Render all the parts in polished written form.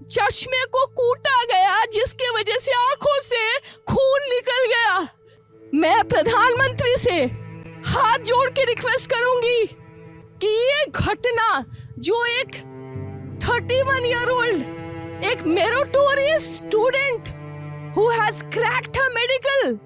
चश्मे को कूटा गया, जिसके वजह से आंखों से खून निकल गया। मैं प्रधानमंत्री से हाथ जोड़ के रिक्वेस्ट करूंगी कि ये घटना जो एक 31 ईयर ओल्ड एक meritorious student who has cracked her medical.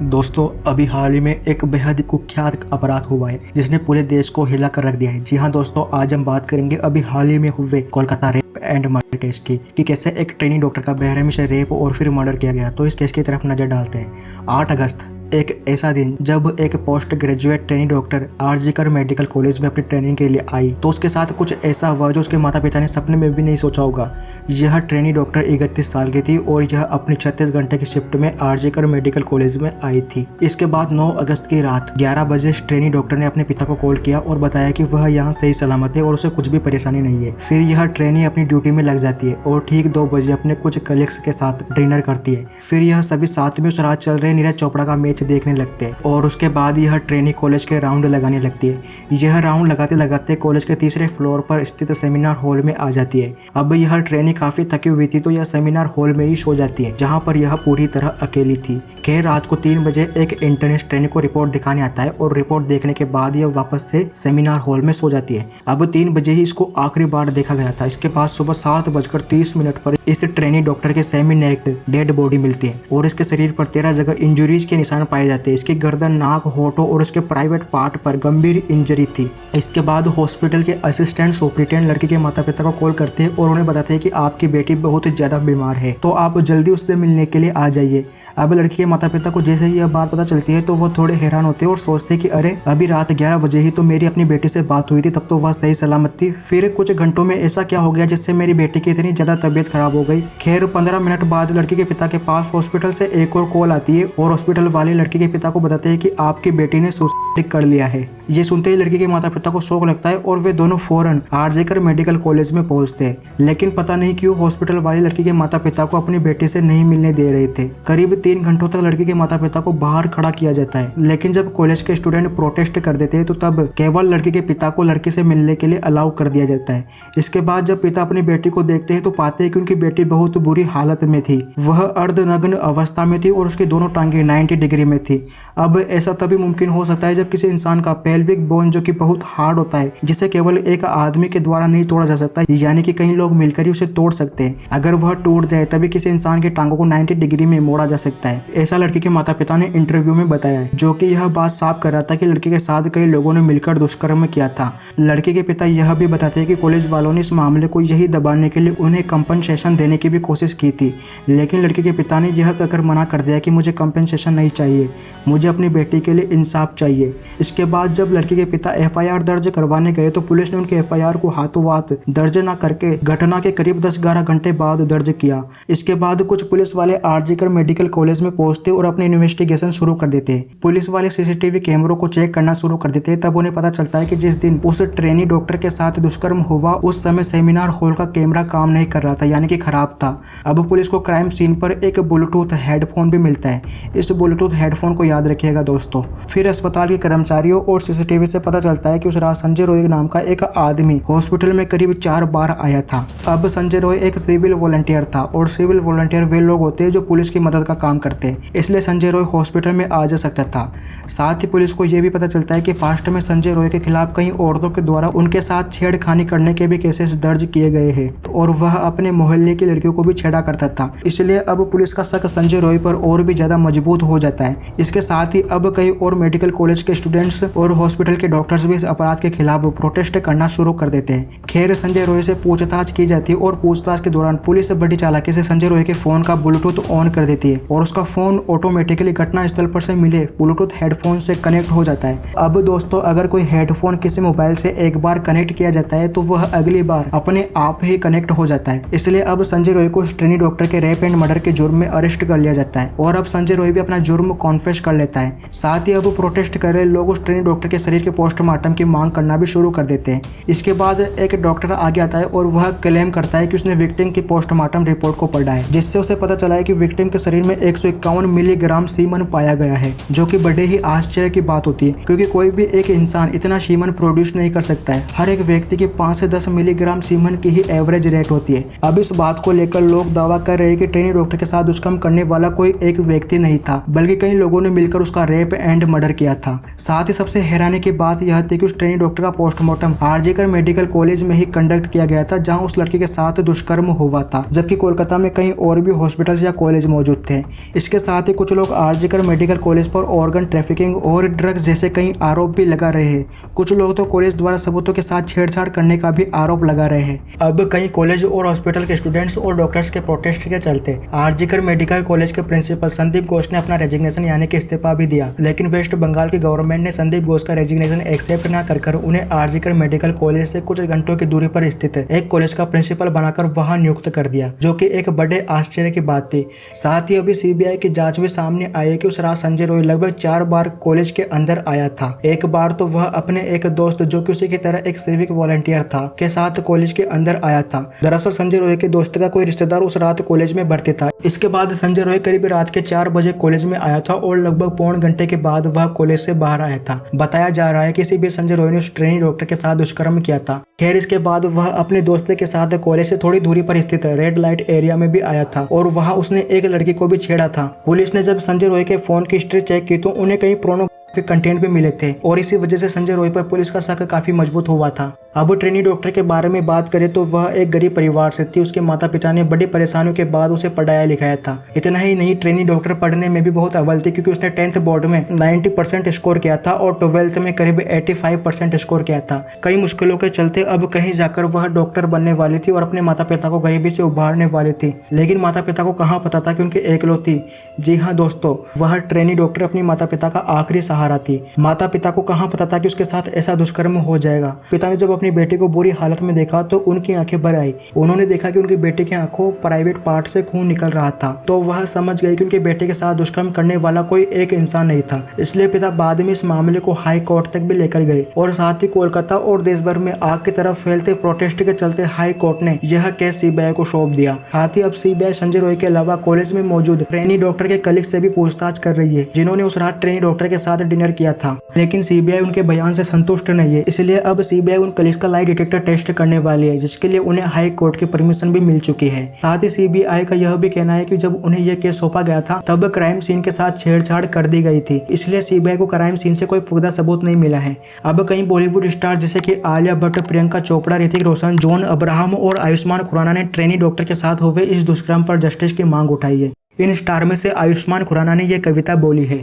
दोस्तों, अभी हाल ही में एक बेहद ही कुख्यात अपराध हुआ है जिसने पूरे देश को हिला कर रख दिया है। जी हाँ दोस्तों, आज हम बात करेंगे अभी हाल ही में हुए Kolkata rape and murder case की कि कैसे एक ट्रेनिंग डॉक्टर का बेरहमी से रेप और फिर मर्डर किया गया। तो इस केस की तरफ नजर डालते हैं। 8 अगस्त एक ऐसा दिन जब एक post graduate training doctor RG Kar medical college में अपनी ट्रेनिंग के लिए आई तो उसके साथ कुछ ऐसा हुआ जो उसके माता पिता ने सपने में भी नहीं सोचा होगा। यह ट्रेनिंग डॉक्टर 31 साल की थी और यह अपनी 36 घंटे की शिफ्ट में आरजीकर मेडिकल कॉलेज में आई थी। इसके बाद 9 अगस्त की रात 11 बजे ट्रेनिंग डॉक्टर ने अपने पिता को कॉल किया और बताया कि वह यहाँ सही सलामत है और उसे कुछ भी परेशानी नहीं है। फिर यह ट्रेनी अपनी ड्यूटी में लग जाती है और ठीक 2 बजे अपने कुछ कलीग्स के साथ डिनर करती है। फिर यह सभी साथ में उस रात चल रहे नीरज चोपड़ा का मैच देखने लगते हैं और उसके बाद यह ट्रेनी कॉलेज के राउंड लगाने लगती है। यह राउंड लगाते लगाते कॉलेज के तीसरे फ्लोर पर स्थित सेमिनार हॉल में आ जाती है। अब यह ट्रेनी काफी थकी हुई थी तो यह सेमिनार हॉल में ही सो जाती है जहाँ पर यह पूरी तरह अकेली थी। खैर, रात को 3 बजे एक इंटर्निस्ट ट्रेनी को रिपोर्ट दिखाने आता है और रिपोर्ट देखने के बाद यह वापस से सेमिनार हॉल में सो जाती है। अब 3 बजे ही इसको आखिरी बार देखा गया था। इसके बाद सुबह 7:30 पर इस ट्रेनी डॉक्टर के सेमी नेक्ड डेड बॉडी मिलती है और इसके शरीर पर 13 जगह इंजुरीज के निशान पाए जाते हैं। इसकी गर्दन, नाक, होठों और उसके प्राइवेट पार्ट पर गंभीर इंजरी थी। इसके बाद हॉस्पिटल के असिस्टेंट सुपरिटेंडेंट लड़की के माता पिता को कॉल करते हैं और उन्हें बताते हैं कि आपकी बेटी बहुत ज्यादा बीमार है तो आप जल्दी उससे मिलने के लिए आ जाइए। अब लड़की के माता पिता को जैसे ही यह बात पता चलती है तो वो थोड़े हैरान होते हैं और सोचते हैं कि अरे, अभी रात 11 बजे ही तो मेरी अपनी बेटी से बात हुई थी, तब तो वह सही सलामत थी। फिर कुछ घंटों में ऐसा क्या हो गया जिससे मेरी बेटी की इतनी ज्यादा तबीयत खराब हो गई। खैर, 15 मिनट बाद लड़की के पिता के पास हॉस्पिटल से एक और कॉल आती है और हॉस्पिटल वाले लड़की के पिता को बताते हैं कि आपकी बेटी ने सुसाइड कर लिया है। ये सुनते ही लड़की के माता पिता को शौक लगता है और वे दोनों फौरन आरजीकर मेडिकल कॉलेज में पहुंचते हैं। लेकिन पता नहीं क्यों हॉस्पिटल वाले लड़की के माता पिता को अपनी बेटी से नहीं मिलने दे रहे थे। करीब 3 घंटों तक लड़की के माता पिता को बाहर खड़ा किया जाता है। लेकिन जब कॉलेज के स्टूडेंट प्रोटेस्ट कर देते हैं तो तब केवल लड़की के पिता को लड़की से मिलने के लिए अलाउ कर दिया जाता है। इसके बाद जब पिता अपनी बेटी को देखते हैं तो पाते हैं कि उनकी बेटी बहुत बुरी हालत में थी। वह अर्धनग्न अवस्था में थी और उसकी दोनों टांगें 90 डिग्री में थी। अब ऐसा तभी मुमकिन हो सकता है जब किसी इंसान का पेल्विक बोन, जो कि बहुत हार्ड होता है, जिसे केवल एक आदमी के द्वारा नहीं तोड़ा जा सकता, यानी कि कई लोग मिलकर ही उसे तोड़ सकते हैं, अगर वह टूट जाए तभी किसी इंसान की टांगों को 90 डिग्री में मोड़ा जा सकता है। ऐसा लड़की के माता पिता ने इंटरव्यू में बताया है, जो कि यह बात साफ कर रहा था कि लड़की के साथ कई लोगों ने मिलकर दुष्कर्म किया था। लड़की के पिता यह भी बताते हैं कि कॉलेज वालों ने इस मामले को यही दबाने के लिए उन्हें कंपनसेशन देने की भी कोशिश की थी, लेकिन लड़की के पिता ने यह कहकर मना कर दिया कि मुझे कंपनसेशन नहीं चाहिए, मुझे अपनी बेटी के लिए इंसाफ चाहिए। इसके बाद जब लड़की के पिता एफआईआर दर्ज करवाने गए तो पुलिस ने उनके एफआईआर को हाथों हाथ दर्ज न करके घटना के करीब 10-11 घंटे बाद दर्ज किया। इसके बाद कुछ पुलिस वाले आरजीकर मेडिकल कॉलेज में पहुंचते और अपनी इन्वेस्टिगेशन शुरू कर देते। पुलिस वाले सीसीटीवी कैमरों को चेक करना शुरू कर देते। तब उन्हें पता चलता है कि जिस दिन उस ट्रेनी डॉक्टर के साथ दुष्कर्म हुआ उस समय सेमिनार हॉल का कैमरा काम नहीं कर रहा था, यानी कि खराब था। अब पुलिस को क्राइम सीन पर एक ब्लूटूथ हेडफोन भी मिलता है। इस ब्लूटूथ हेडफोन को याद रखिएगा दोस्तों। फिर अस्पताल के कर्मचारियों और सीसीटीवी से पता चलता है कि उस रात संजय रॉय नाम का एक आदमी हॉस्पिटल में करीब 4 बार आया था। अब संजय रॉय एक सिविल वॉलंटियर था और सिविल वॉलंटियर वे लोग होते हैं जो पुलिस की मदद का काम करते हैं, इसलिए संजय रॉय हॉस्पिटल में आ जा सकता था। साथ ही पुलिस को यह भी पता चलता है कि पास्ट में संजय रॉय के खिलाफ कई औरतों के द्वारा उनके साथ छेड़खानी करने के भी केसेस दर्ज किए गए हैं और वह अपने मोहल्ले की लड़कियों को भी छेड़ा करता था। इसलिए अब पुलिस का शक संजय रॉय पर और भी ज्यादा मजबूत हो जाता है। इसके साथ ही अब कई और मेडिकल कॉलेज के स्टूडेंट्स और हॉस्पिटल के डॉक्टर्स भी इस अपराध के खिलाफ प्रोटेस्ट करना शुरू कर देते हैं। खैर, संजय रॉय से पूछताछ की जाती है और पूछताछ के दौरान पुलिस बड़ी चालाकी से संजय रॉय के फोन का ब्लूटूथ ऑन कर देती है और उसका फोन ऑटोमेटिकली घटना स्थल पर से मिले ब्लूटूथ हेडफोन से कनेक्ट हो जाता है। अब दोस्तों, अगर कोई हेडफोन किसी मोबाइल से एक बार कनेक्ट किया जाता है तो वह अगली बार अपने आप ही कनेक्ट हो जाता है। इसलिए अब संजय रॉय को ट्रेनी डॉक्टर के रेप एंड मर्डर के जुर्म में अरेस्ट कर लिया जाता है और अब संजय रॉय भी अपना जुर्म कॉन्फेस कर लेता है। साथ ही अब प्रोटेस्ट कर रहे वाले लोग उस ट्रेनी डॉक्टर के शरीर के पोस्टमार्टम की मांग करना भी शुरू कर देते हैं। इसके बाद एक डॉक्टर आगे आता है और वह क्लेम करता है कि उसने विक्टिम की पोस्टमार्टम रिपोर्ट को पढ़ा है, जिससे उसे पता चला है कि विक्टिम के शरीर में 151 मिलीग्राम सीमन पाया गया है, जो कि बड़े ही आश्चर्य की बात होती है क्योंकि कोई भी एक इंसान इतना सीमन प्रोड्यूस नहीं कर सकता है। हर एक व्यक्ति की 5 से 10 मिलीग्राम सीमन की ही एवरेज रेट होती है। अब इस बात को लेकर लोग दावा कर रहे हैं कि ट्रेनी डॉक्टर के साथ दुष्कर्म करने वाला कोई एक व्यक्ति नहीं था, बल्कि कई लोगों ने मिलकर उसका रेप एंड मर्डर किया था। साथ ही सबसे हैरानी की बात यह थी कि उस ट्रेनी डॉक्टर का पोस्टमार्टम आरजीकर मेडिकल कॉलेज में ही कंडक्ट किया गया था, जहां उस लड़की के साथ दुष्कर्म हुआ था, जबकि कोलकाता में कहीं और भी हॉस्पिटल या कॉलेज मौजूद थे। इसके साथ ही कुछ लोग आरजीकर मेडिकल कॉलेज पर ऑर्गन ट्रैफिकिंग और ड्रग्स जैसे कई आरोप भी लगा रहे हैं। कुछ लोग तो कॉलेज द्वारा सबूतों के साथ छेड़छाड़ करने का भी आरोप लगा रहे हैं। अब कई कॉलेज और हॉस्पिटल के स्टूडेंट्स और डॉक्टर्स के प्रोटेस्ट के चलते आरजीकर मेडिकल कॉलेज के प्रिंसिपल संदीप घोष ने अपना रेजिग्नेशन यानी कि इस्तीफा भी दिया, लेकिन वेस्ट बंगाल की गवर्नमेंट ने संदीप घोष का रेजिग्नेशन एक्सेप्ट न कर उन्हें आरजीकर मेडिकल कॉलेज से कुछ घंटों की दूरी पर स्थित एक कॉलेज का प्रिंसिपल बनाकर वहां नियुक्त कर दिया, जो कि एक बड़े आश्चर्य की बात थी। साथ ही अभी सीबीआई की जांच में सामने आई है कि उस रात संजय रॉय लगभग 4 बार कॉलेज के अंदर आया था। एक बार तो वह अपने एक दोस्त जो कि उसी की तरह एक सिविक वॉलंटियर था के साथ कॉलेज के अंदर आया था। दरअसल संजय रॉय के दोस्त का कोई रिश्तेदार उस रात कॉलेज में भर्ती था। इसके बाद संजय रॉय करीब रात के 4 बजे कॉलेज में आया था और लगभग पौन घंटे के बाद वह कॉलेज से बाहर आया था। बताया जा रहा है कि इसी बीच संजय रॉय ने उस ट्रेनी डॉक्टर के साथ दुष्कर्म किया था। खैर इसके बाद वह अपने दोस्त के साथ कॉलेज से थोड़ी दूरी पर स्थित रेड लाइट एरिया में भी आया था और वहां उसने एक लड़की को भी छेड़ा था। पुलिस ने जब संजय रॉय के फोन की हिस्ट्री चेक की तो उन्हें कई पोर्नोग्राफिक कंटेंट भी मिले थे और इसी वजह से संजय रॉय पर पुलिस का शक काफी मजबूत हुआ था। अब ट्रेनी डॉक्टर के बारे में बात करें तो वह एक गरीब परिवार से थी। उसके माता पिता ने बड़ी परेशानियों के बाद उसे पढ़ाया लिखाया था। इतना ही नहीं, ट्रेनी डॉक्टर पढ़ने में भी बहुत अव्वल थी क्योंकि उसने 10th बोर्ड में 90% स्कोर किया था और 12th में करीब 85% स्कोर किया था। कई मुश्किलों के चलते अब कहीं जाकर वह डॉक्टर बनने वाली थी और अपने माता पिता को गरीबी से उबारने वाली थी, लेकिन माता पिता को कहाँ पता था कि उनकी एकलौती, जी हाँ दोस्तों, वह ट्रेनी डॉक्टर अपनी माता पिता का आखिरी सहारा थी। माता पिता को कहाँ पता था कि उसके साथ ऐसा दुष्कर्म हो जाएगा। पिता ने जब अपनी बेटी को बुरी हालत में देखा तो उनकी आंखें भर आई। उन्होंने देखा कि उनकी बेटी की आंखों प्राइवेट पार्ट से खून निकल रहा था, तो वह समझ गए कि उनके बेटे के साथ दुष्कर्म करने वाला कोई एक इंसान नहीं था। इसलिए पिता बाद में इस मामले को हाई कोर्ट तक भी लेकर गए और साथ ही कोलकाता और देश भर में आग की तरफ फैलते प्रोटेस्ट के चलते हाई कोर्ट ने यह केस सीबीआई को सौंप दिया। साथ ही अब सीबीआई संजय रॉय के अलावा कॉलेज में मौजूद ट्रेनी डॉक्टर के कलीग से भी पूछताछ कर रही है, जिन्होंने उस रात ट्रेनी डॉक्टर के साथ डिनर किया था, लेकिन सीबीआई उनके बयान से संतुष्ट नहीं है। इसलिए अब सीबीआई उन कलीग्स का लाई डिटेक्टर टेस्ट करने वाली है, जिसके लिए उन्हें हाई कोर्ट की परमिशन भी मिल चुकी है। साथ ही सीबीआई का यह भी कहना है कि जब उन्हें यह केस सौंपा गया था तब क्राइम सीन के साथ छेड़छाड़ कर दी गई थी, इसलिए सीबीआई को क्राइम सीन से कोई पुख्ता सबूत नहीं मिला है। अब कई बॉलीवुड स्टार जैसे कि आलिया भट्ट, प्रियंका चोपड़ा, ऋतिक रोशन, जॉन अब्राहम और आयुष्मान खुराना ने ट्रेनी डॉक्टर के साथ हुए इस दुष्कर्म पर जस्टिस की मांग उठाई है। इन स्टार में से आयुष्मान खुराना ने यह कविता बोली है।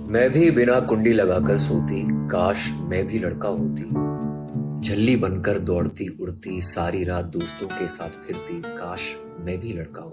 मैं भी बिना कुंडी लगाकर सोती, काश मैं भी लड़का होती। झल्ली बनकर दौड़ती उड़ती, सारी रात दोस्तों के साथ फिरती, काश मैं भी लड़का होती।